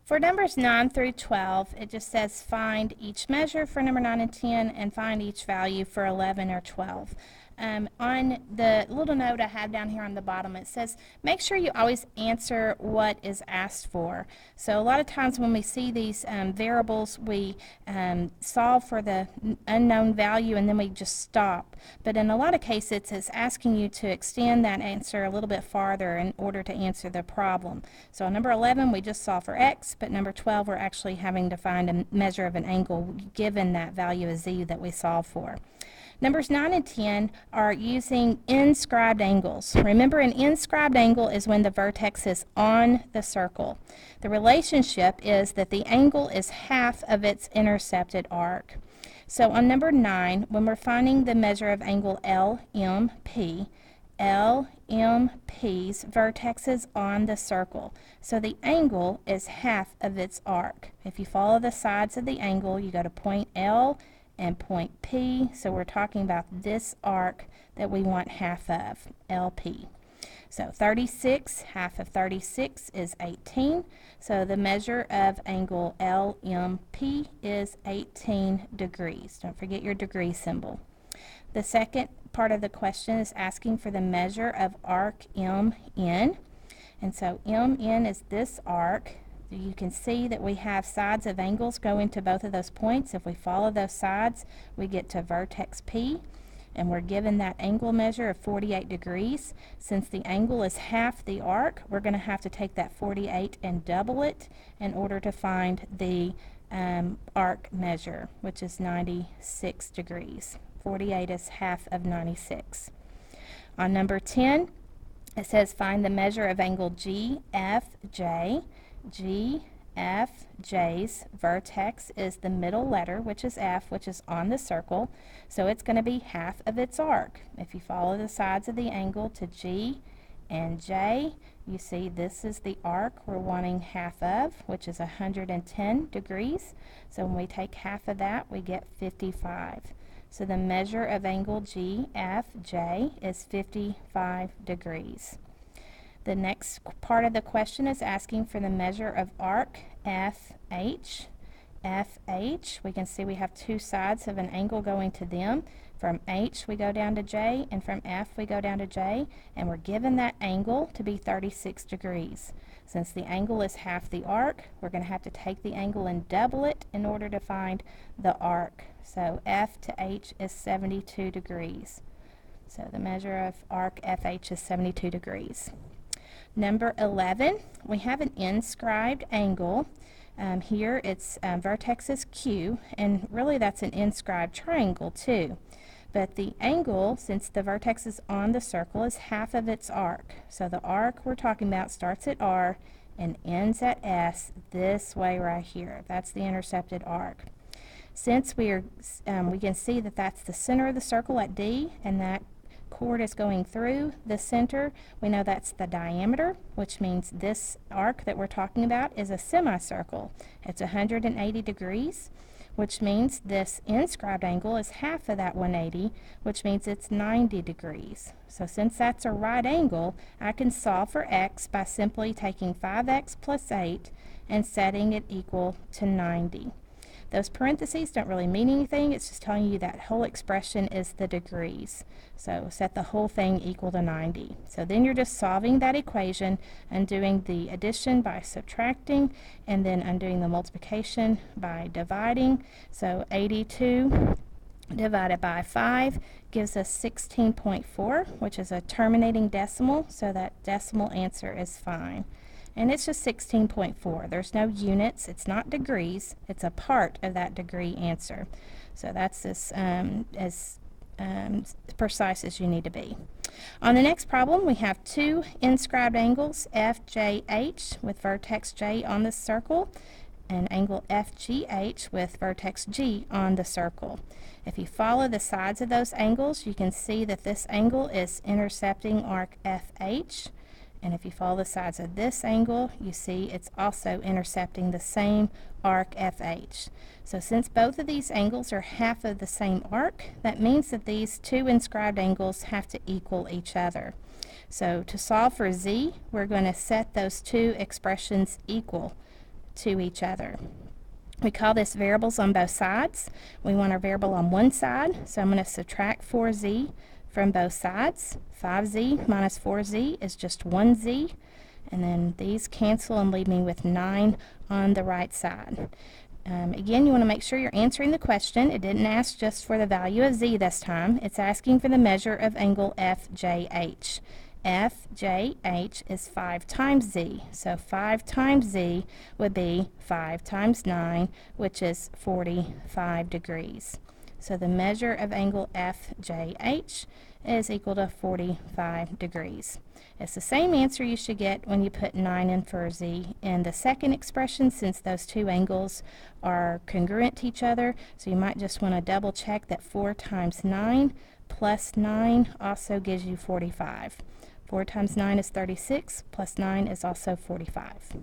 For numbers 9 through 12, it just says find each measure for number 9 and 10 and find each value for 11 or 12. On the little note I have down here on the bottom, it says make sure you always answer what is asked for. So a lot of times when we see these variables, we solve for the unknown value and then we just stop. But in a lot of cases, it's asking you to extend that answer a little bit farther in order to answer the problem. So on number 11, we just solve for x, but number 12, we're actually having to find a measure of an angle given that value of z that we solve for. Numbers 9 and 10 are using inscribed angles. Remember, an inscribed angle is when the vertex is on the circle. The relationship is that the angle is half of its intercepted arc. So on number 9, when we're finding the measure of angle LMP, LMP's vertex is on the circle. So the angle is half of its arc. If you follow the sides of the angle, you go to point L and point P, so we're talking about this arc that we want half of, LP. So 36, half of 36 is 18, so the measure of angle LMP is 18 degrees. Don't forget your degree symbol. The second part of the question is asking for the measure of arc MN, and so MN is this arc. You can see that we have sides of angles going to both of those points. If we follow those sides, we get to vertex P, and we're given that angle measure of 48 degrees. Since the angle is half the arc, we're going to have to take that 48 and double it in order to find the arc measure, which is 96 degrees. 48 is half of 96. On number 10, it says find the measure of angle GFJ. GFJ's vertex is the middle letter, which is F, which is on the circle, so it's going to be half of its arc. If you follow the sides of the angle to G and J, you see this is the arc we're wanting half of, which is 110 degrees. So when we take half of that, we get 55. So the measure of angle GFJ is 55 degrees. The next part of the question is asking for the measure of arc FH. FH, we can see we have two sides of an angle going to them. From H we go down to J, and from F we go down to J, and we're given that angle to be 36 degrees. Since the angle is half the arc, we're going to have to take the angle and double it in order to find the arc. So F to H is 72 degrees. So the measure of arc FH is 72 degrees. Number 11, we have an inscribed angle. Here its vertex is Q, and really that's an inscribed triangle too. But the angle, since the vertex is on the circle, is half of its arc. So the arc we're talking about starts at R and ends at S this way right here. That's the intercepted arc. Since we can see that that's the center of the circle at D, and that chord is going through the center, we know that's the diameter, which means this arc that we're talking about is a semicircle. It's 180 degrees, which means this inscribed angle is half of that 180, which means it's 90 degrees. So since that's a right angle, I can solve for x by simply taking 5x plus 8 and setting it equal to 90. Those parentheses don't really mean anything. It's just telling you that whole expression is the degrees. So set the whole thing equal to 90. So then you're just solving that equation and doing the addition by subtracting, and then undoing the multiplication by dividing. So 82 divided by 5 gives us 16.4, which is a terminating decimal, so that decimal answer is fine. And it's just 16.4. There's no units. It's not degrees. It's a part of that degree answer. So that's as precise as you need to be. On the next problem, we have two inscribed angles, FJH with vertex J on the circle, and angle FGH with vertex G on the circle. If you follow the sides of those angles, you can see that this angle is intercepting arc FH. And if you follow the sides of this angle, you see it's also intercepting the same arc FH. So since both of these angles are half of the same arc, that means that these two inscribed angles have to equal each other. So to solve for Z, we're going to set those two expressions equal to each other. We call this variables on both sides. We want our variable on one side, so I'm going to subtract 4z from both sides. 5z minus 4z is just 1z, and then these cancel and leave me with 9 on the right side. Again, you want to make sure you're answering the question. It didn't ask just for the value of z this time. It's asking for the measure of angle FJH. FJH is 5 times z, so 5 times z would be 5 times 9, which is 45 degrees. So the measure of angle FJH is equal to 45 degrees. It's the same answer you should get when you put 9 in for z in the second expression, since those two angles are congruent to each other. So you might just want to double check that 4 times 9 plus 9 also gives you 45. 4 times 9 is 36, plus 9 is also 45.